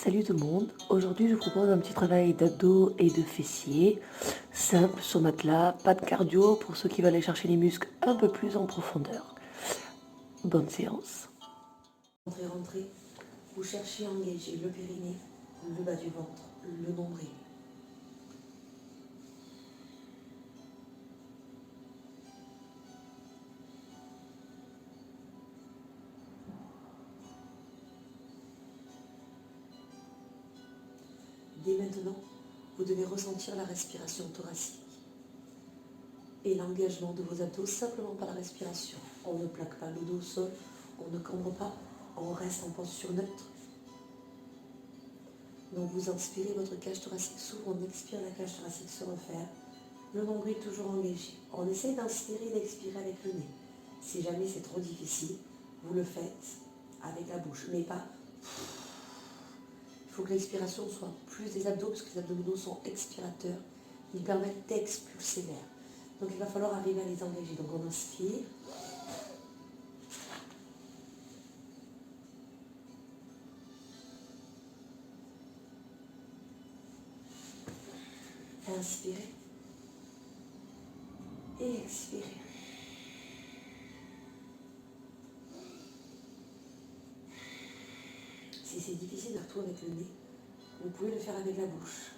Salut tout le monde, aujourd'hui je vous propose un petit travail d'abdos et de fessiers, simple sur matelas, pas de cardio pour ceux qui veulent aller chercher les muscles un peu plus en profondeur. Bonne séance. Rentrez, vous cherchez à engager le périnée, le bas du ventre, le nombril. Dès maintenant, vous devez ressentir la respiration thoracique et l'engagement de vos abdos simplement par la respiration. On ne plaque pas le dos au sol, on ne cambre pas, on reste en posture neutre. Donc vous inspirez, votre cage thoracique s'ouvre, on expire, la cage thoracique se referme, le nombril toujours engagé. On essaye d'inspirer et d'expirer avec le nez. Si jamais c'est trop difficile, vous le faites avec la bouche, mais pas... Il faut que l'expiration soit plus des abdos, parce que les abdominaux sont expirateurs. Ils permettent d'expulser l'air. Donc il va falloir arriver à les engager. Donc on inspire. Inspirez. Et expirez. Si c'est difficile de retourner avec le nez, vous pouvez le faire avec la bouche.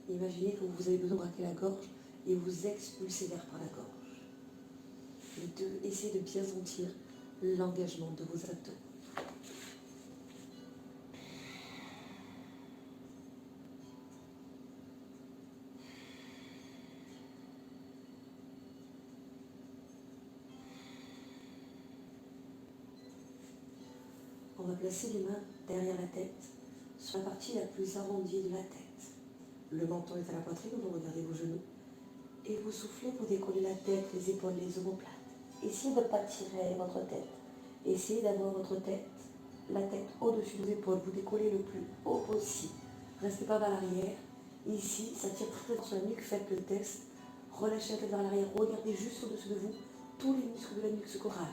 Imaginez que vous avez besoin de braquer la gorge et vous expulsez l'air par la gorge. Et essayez de bien sentir l'engagement de vos abdos. On va placer les mains derrière la tête, sur la partie la plus arrondie de la tête. Le menton est à la poitrine, vous regardez vos genoux. Et vous soufflez pour décoller la tête, les épaules, les omoplates. Essayez de ne pas tirer votre tête. Essayez d'avoir votre tête, la tête au-dessus des épaules. Vous décollez le plus haut possible. Restez pas vers l'arrière. Ici, ça tire très sur la nuque. Faites le test. Relâchez la tête vers l'arrière. Regardez juste au-dessus de vous tous les muscles de la nuque se corrallent.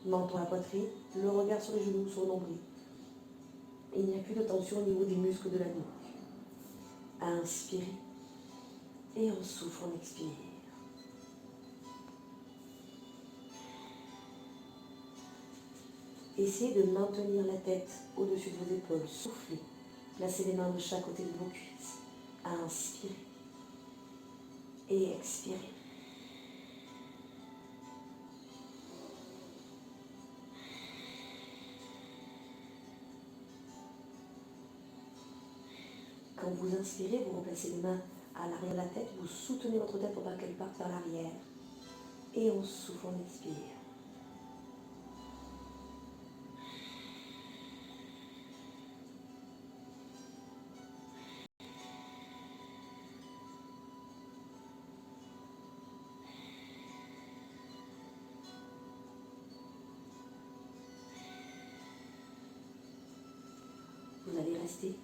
Menton à la poitrine, le regard sur les genoux, sur le nombril. Il n'y a plus de tension au niveau des muscles de la nuque. Inspirez. Et on souffle, on expire. Essayez de maintenir la tête au-dessus de vos épaules. Soufflez. Placez les mains de chaque côté de vos cuisses. Inspirez. Et expirez. Quand vous inspirez, vous replacez les mains à l'arrière de la tête. Vous soutenez votre tête pour pas qu'elle parte vers l'arrière. Et on souffle, on expire. Vous allez rester,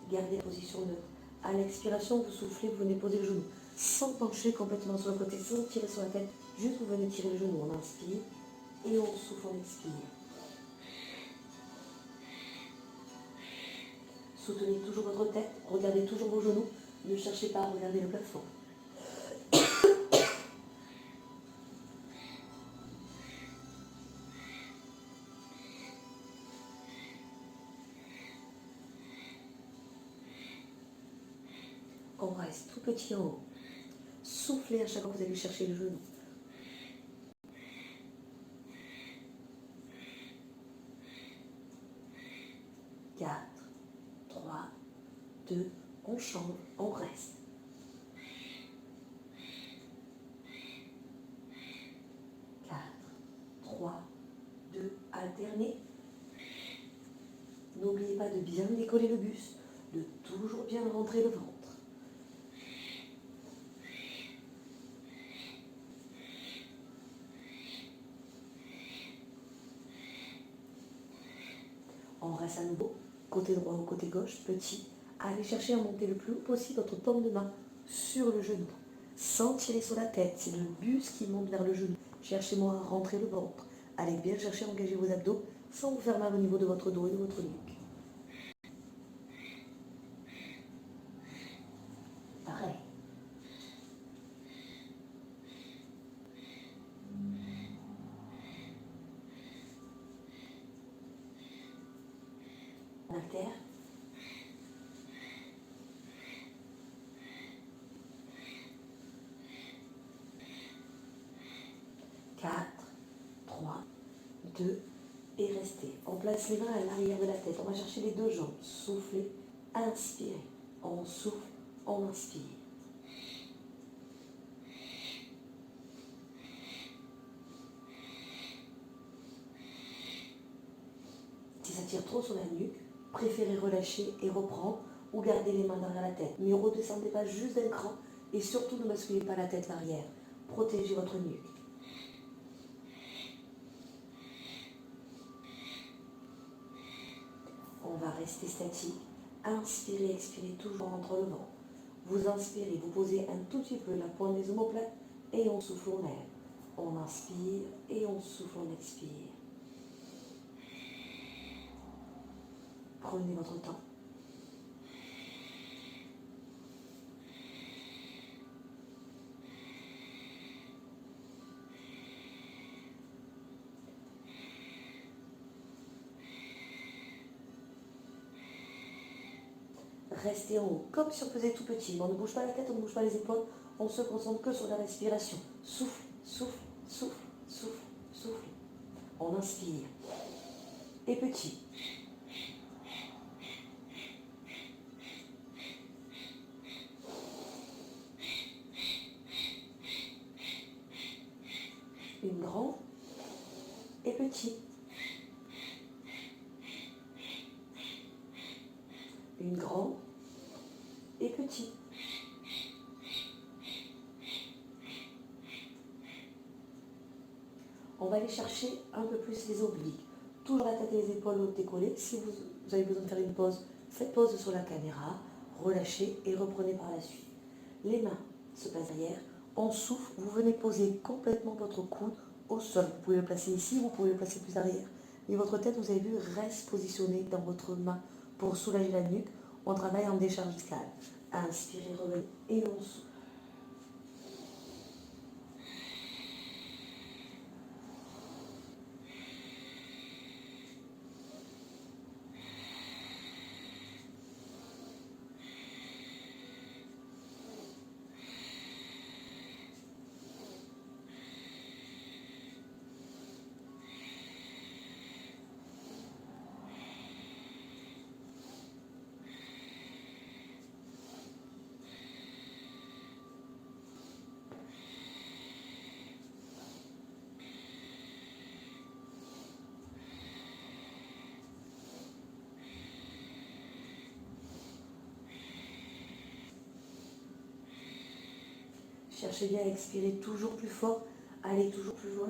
garder la position neutre. À l'expiration, vous soufflez, vous venez poser le genou, sans pencher complètement sur le côté, sans tirer sur la tête. Juste vous venez tirer le genou. On inspire et on souffle, on expire. Soutenez toujours votre tête, regardez toujours vos genoux, ne cherchez pas à regarder le plafond. On reste tout petit en haut. Soufflez à chaque fois que vous allez chercher le genou. Quatre, 3, 2, on change, on reste. 4, 3, 2, alternez. N'oubliez pas de bien décoller le buste, de toujours bien rentrer le ventre. On reste à nouveau, côté droit ou côté gauche, petit. Allez chercher à monter le plus haut possible votre paume de main sur le genou. sans tirer sur la tête. C'est le buste qui monte vers le genou. Cherchez moins à rentrer le ventre. Allez bien chercher à engager vos abdos sans vous faire mal au niveau de votre dos et de votre nuque. Pareil. On altère. 4, 3, 2 et restez. On place les mains à l'arrière de la tête. On va chercher les deux jambes. Soufflez, inspirez. On souffle, on inspire. Si ça tire trop sur la nuque, préférez relâcher et reprendre ou garder les mains derrière la tête. Mais redescendez pas juste d'un cran et surtout ne basculez pas la tête l'arrière. Protégez votre nuque. On va rester statique. Inspirez, expirez toujours entre le ventre. Vous inspirez, vous posez un tout petit peu la pointe des omoplates et on souffle, on lève. On inspire et on souffle, on expire. Prenez votre temps. Restez en haut, comme si on faisait tout petit. On ne bouge pas la tête, on ne bouge pas les épaules. On se concentre que sur la respiration. Souffle, souffle, souffle, souffle, souffle. On inspire. Et petit. Une grande et petit. Une grande et petit. On va aller chercher un peu plus les obliques. Toujours la tête et les épaules hautes décollées. Si vous avez besoin de faire une pause, faites pause sur la caméra, relâchez et reprenez par la suite. Les mains se passent derrière. On souffle, vous venez poser complètement votre coude au sol. Vous pouvez le placer ici, vous pouvez le placer plus arrière. Mais votre tête, vous avez vu, reste positionnée dans votre main pour soulager la nuque. On travaille en décharge discale. Inspirez, revenez et on souffle. Cherchez bien à expirer toujours plus fort, allez toujours plus loin.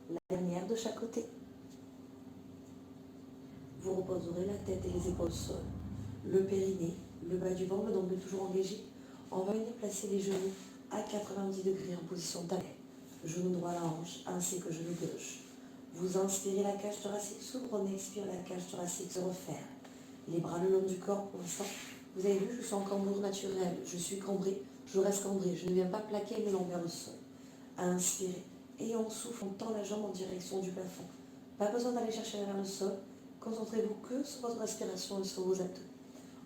La dernière de chaque côté. Vous reposerez la tête et les épaules au sol. Le périnée, le bas du ventre, le nombril toujours engagé. On va venir placer les genoux à 90 degrés en position d'arrêt. Genou droit à la hanche ainsi que genou gauche. Vous inspirez, la cage thoracique s'ouvre, on expire, la cage thoracique se referme. Les bras le long du corps pour l'instant. Vous avez vu, je suis en cambrure naturelle, je suis cambrée, je reste cambrée, je ne viens pas plaquer mes longs vers le sol. Inspirez et on souffle, on tend la jambe en direction du plafond. Pas besoin d'aller chercher vers le sol, concentrez-vous que sur votre respiration et sur vos abdos.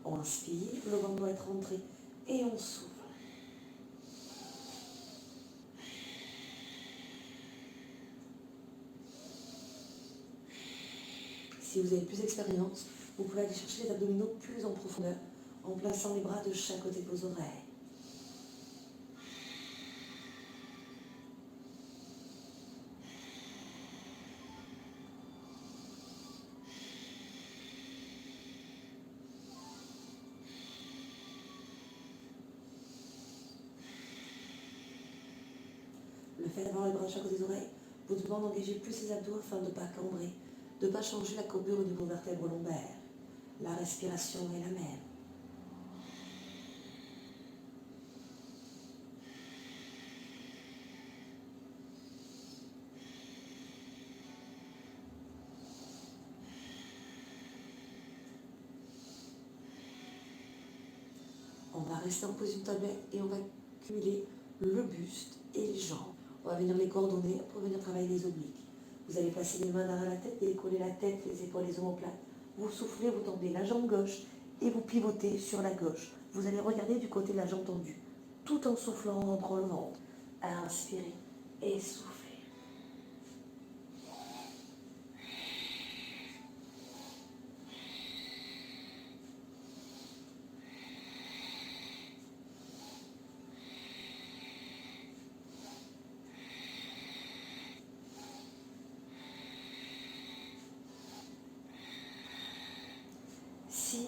On inspire, le ventre doit être rentré et on souffle. Si vous avez plus d'expérience, vous pouvez aller chercher les abdominaux plus en profondeur en plaçant les bras de chaque côté de vos oreilles. Le fait d'avoir les bras de chaque côté des oreilles vous demande d'engager plus les abdos afin de ne pas cambrer, de ne pas changer la courbure au niveau vertèbre lombaire. La respiration est la même. rester en position tablette et on va cumuler le buste et les jambes. On va venir les coordonner pour venir travailler les obliques. Vous allez placer les mains derrière la tête, décoller la tête, les épaules, les omoplates. Vous soufflez, vous tendez la jambe gauche et vous pivotez sur la gauche. Vous allez regarder du côté de la jambe tendue, tout en soufflant, en rentrant le ventre. Inspirez et soufflez. Si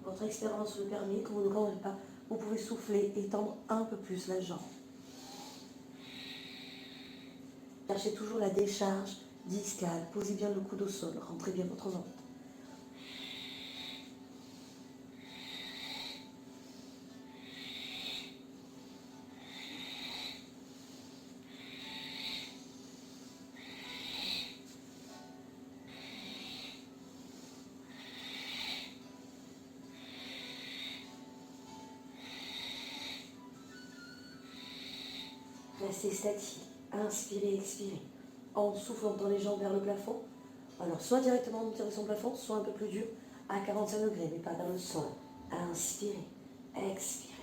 votre expérience le permet, que vous ne grandissez pas, vous pouvez souffler et tendre un peu plus la jambe. Cherchez toujours la décharge discale, posez bien le coude au sol, rentrez bien votre ventre. Restez statique, inspirez, expirez, en soufflant dans les jambes vers le plafond. Alors soit directement en direction du plafond, soit un peu plus dur, à 45 degrés, mais pas vers le sol. Inspirez, expirez.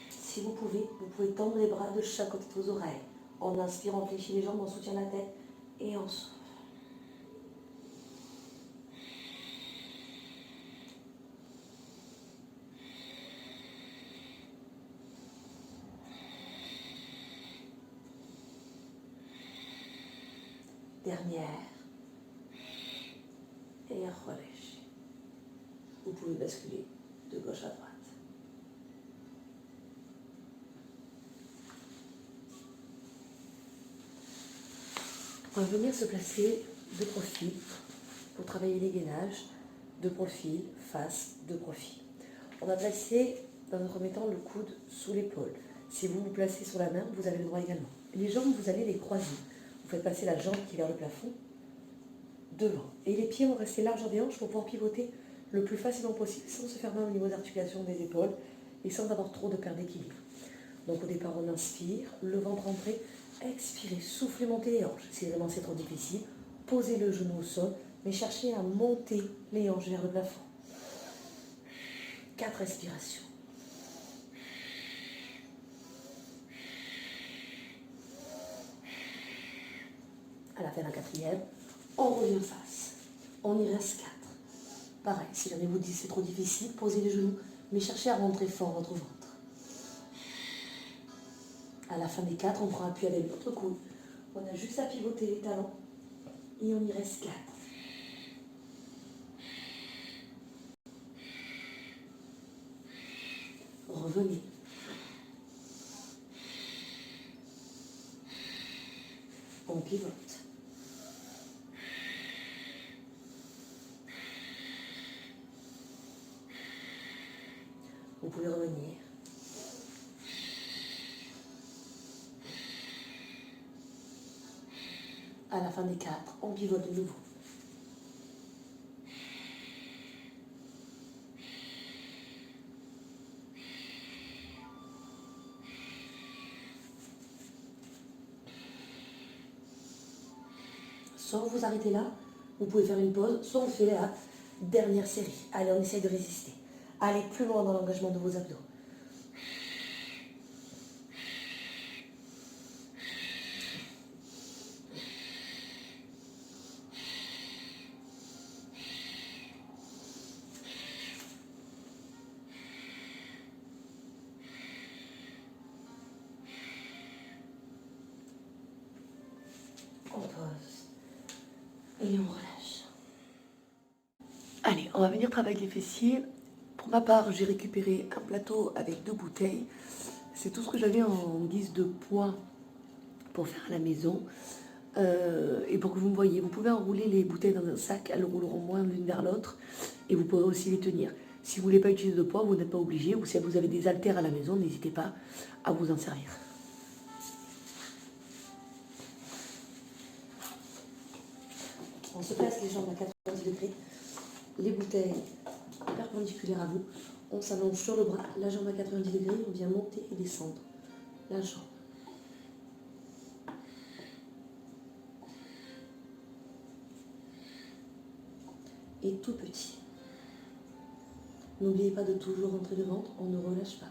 Si vous pouvez tendre les bras de chaque côté de vos oreilles. En inspirant, fléchissez les jambes, on soutient la tête et on souffle. Dernière. Et relâchez. Vous pouvez basculer de gauche à droite. On va venir se placer de profil pour travailler les gainages, de profil, face, de profil. On va placer dans un premier temps le coude sous l'épaule. Si vous vous placez sur la main, vous avez le droit également. Les jambes, vous allez les croiser. Vous faites passer la jambe qui est vers le plafond devant. Et les pieds vont rester larges des hanches pour pouvoir pivoter le plus facilement possible sans se faire mal au niveau d'articulation des épaules et sans avoir trop de perte d'équilibre. Donc au départ, on inspire, le ventre rentré, expirez, soufflez, montez les hanches. Si vraiment c'est trop difficile, posez le genou au sol, mais cherchez à monter les hanches vers le plafond. 4 respirations. À la fin de la 4e, on revient face. On y reste 4. Pareil, si jamais vous dites c'est trop difficile, posez les genoux, mais cherchez à rentrer fort votre ventre. À la fin des 4, on prend appui avec notre coude. On a juste à pivoter les talons et on y reste 4. Revenez. On pivote. Vous pouvez revenir. À la fin des 4, on pivote de nouveau. Soit vous vous arrêtez là, vous pouvez faire une pause, soit on fait la dernière série. Allez, on essaye de résister. Allez plus loin dans l'engagement de vos abdos. On pose et on relâche. Allez, on va venir travailler les fessiers. Pour ma part, j'ai récupéré un plateau avec 2 bouteilles. C'est tout ce que j'avais en guise de poids pour faire à la maison. Et pour que vous me voyez, vous pouvez enrouler les bouteilles dans un sac, elles rouleront moins l'une vers l'autre et vous pourrez aussi les tenir. Si vous ne voulez pas utiliser de poids, vous n'êtes pas obligé. Ou si vous avez des haltères à la maison, n'hésitez pas à vous en servir. On se place les jambes à 90 degrés, les bouteilles perpendiculaires à vous. On s'allonge sur le bras, la jambe à 90 degrés, on vient monter et descendre la jambe. Et tout petit. N'oubliez pas de toujours rentrer le ventre, on ne relâche pas.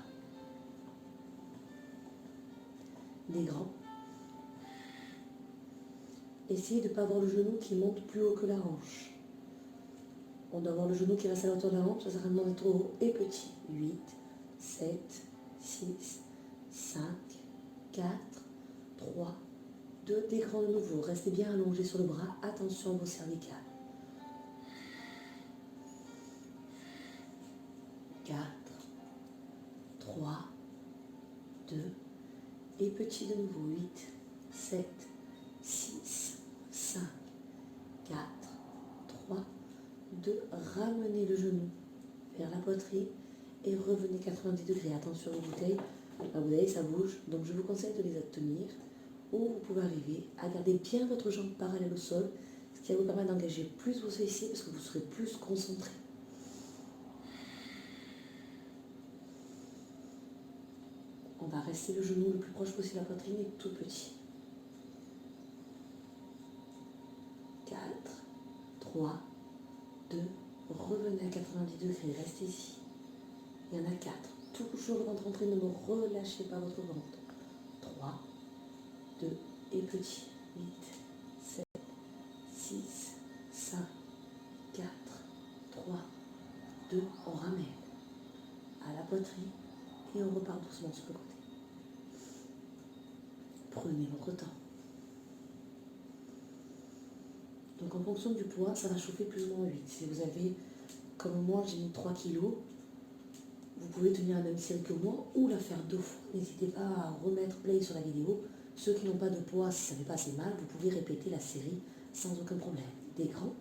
Des grands. Essayez de ne pas avoir le genou qui monte plus haut que la hanche. On doit avoir le genou qui reste à la hauteur de la hanche, ça sert à rien d'être trop haut et petit. 8, 7, 6, 5, 4, 3, 2, des grands de nouveau. Restez bien allongés sur le bras, attention à vos cervicales. 4, 3, 2, et petit de nouveau. 8, 7, 6, 5, 4, 3, 2, ramenez le genou vers la poitrine et revenez 90 degrés. Attention aux bouteilles, la bouteille ça bouge, donc je vous conseille de les tenir ou vous pouvez arriver à garder bien votre jambe parallèle au sol, ce qui va vous permettre d'engager plus vos fessiers parce que vous serez plus concentré. On va rester le genou le plus proche possible de la poitrine et tout petit. 4, 3, 2, revenez à 90 degrés, restez ici. Il y en a 4. Toujours ventre entré, ne me relâchez pas votre ventre. 3, 2 et petit. 8, 7, 6, 5, 4, 3, 2. On ramène à la poitrine et on repart doucement sur le côté. Prenez votre temps. Donc en fonction du poids, ça va chauffer plus ou moins 8. Si vous avez, comme moi, j'ai mis 3 kg, vous pouvez tenir la même série que moi ou la faire 2 fois. N'hésitez pas à remettre play sur la vidéo. Ceux qui n'ont pas de poids, si ça ne fait pas assez mal, vous pouvez répéter la série sans aucun problème. Des grands.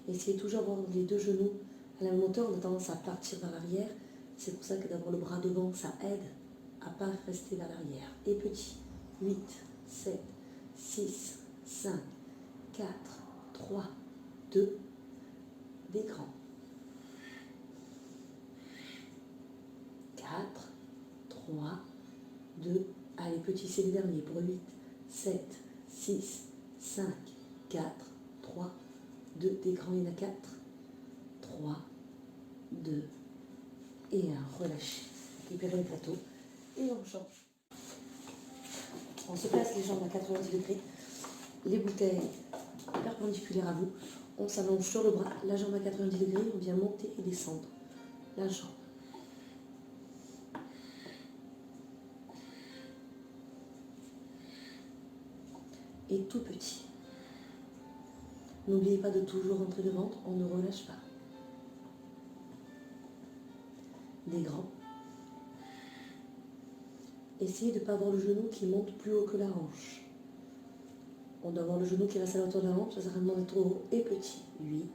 Essayez toujours d'avoir les deux genoux à la même hauteur. On a tendance à partir vers l'arrière. C'est pour ça que d'avoir le bras devant, ça aide à ne pas rester vers l'arrière. Et petit. 8, 7, 6, 5, 4, 3, 2, des grands. 4, 3, 2, allez petit, c'est le dernier pour 8, 7, 6, 5, 4, 3, 2, des grands, il y en a 4, 3, 2, et 1, relâchez. Récupérez le plateau et on change. On se place les jambes à 90 degrés, les bouteilles perpendiculaires à vous. On s'allonge sur le bras, la jambe à 90 degrés, on vient monter et descendre la jambe. Et tout petit. N'oubliez pas de toujours rentrer le ventre, on ne relâche pas. Des grands. Essayez de ne pas avoir le genou qui monte plus haut que la hanche. On doit avoir le genou qui reste à la hauteur de la hanche, ça sert à rien d'être trop haut et petit. 8,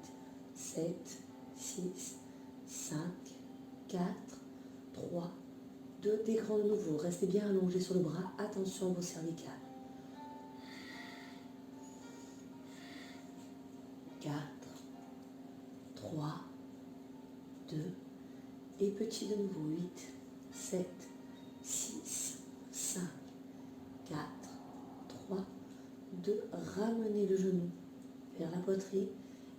7, 6, 5, 4, 3, 2, des grands de nouveau. Restez bien allongés sur le bras, attention à vos cervicales. 4, 3, 2, et petit de nouveau. 8, 7, 6, 5, 4, 3, 2, ramenez le genou vers la poitrine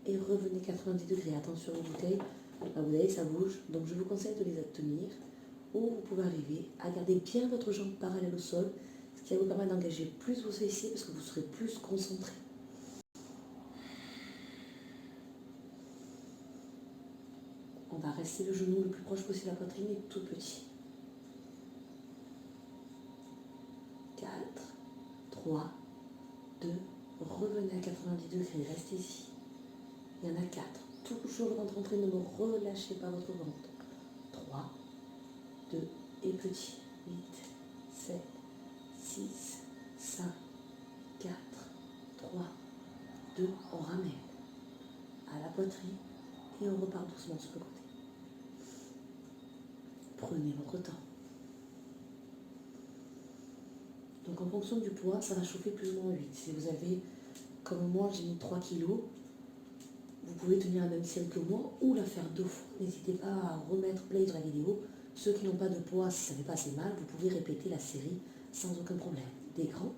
et revenez 90 degrés. Attention aux bouteilles, la bouteille ça bouge, donc je vous conseille de les tenir ou vous pouvez arriver à garder bien votre jambe parallèle au sol, ce qui va vous permettre d'engager plus vos fessiers parce que vous serez plus concentré. On va rester le genou le plus proche possible de la poitrine et tout petit. 4, 3, 2, revenez à 90 degrés, restez ici. Il y en a 4. Toujours ventre entré, ne me relâchez pas votre ventre. 3, 2, et petit. 8, 7, 6, 5, 4, 3, 2, on ramène à à la poitrine et on repart doucement sur le côté. Prenez votre temps. Donc en fonction du poids, ça va chauffer plus ou moins 8. Si vous avez, comme moi, j'ai mis 3 kilos, vous pouvez tenir la même série que moi ou la faire 2 fois. N'hésitez pas à remettre play sur la vidéo. Ceux qui n'ont pas de poids, si ça ne fait pas assez mal, vous pouvez répéter la série sans aucun problème. Des grands.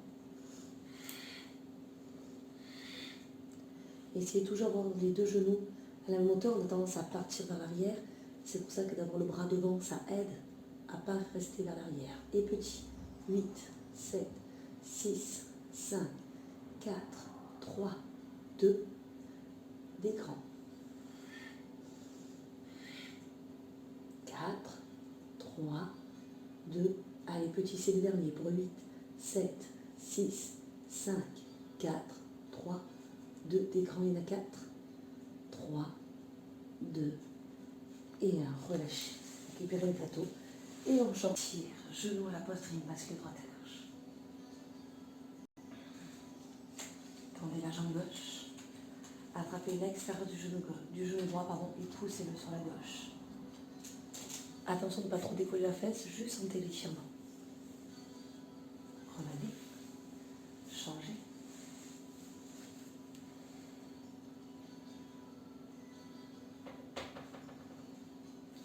Essayez toujours d'avoir les 2 genoux à la même hauteur. On a tendance à partir vers l'arrière. C'est pour ça que d'avoir le bras devant, ça aide à ne pas rester vers l'arrière. Et petit. 8, 7, 6, 5, 4, 3, 2, des grands. 4, 3, 2, allez petit, c'est le dernier pour 8, 7, 6, 5, 4, 3, 2, des grands, il y en a 4, 3, 2, et 1, relâchez, récupérez le plateau, et on chante. Tire, genou à la poitrine, bascule droite à gauche. Tendez la jambe gauche, attrapez l'extérieur du genou droit, et poussez-le sur la gauche. Attention de ne pas trop décoller la fesse, juste sentez l'étirement. Revenez, changez.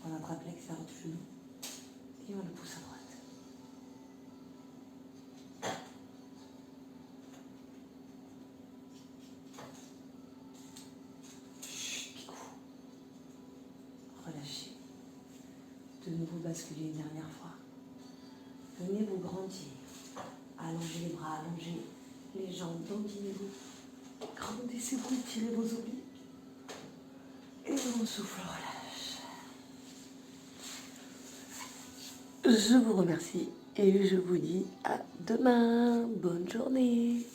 On attrape l'extérieur du genou et on le pousse à droite. Picou. Relâchez. De nouveau basculer une dernière fois. Venez vous grandir. Allongez les bras, allongez les jambes, dandinez-vous. Grandissez-vous, tirez vos obliques. Et on souffle, relâche. Je vous remercie et je vous dis à demain. Bonne journée.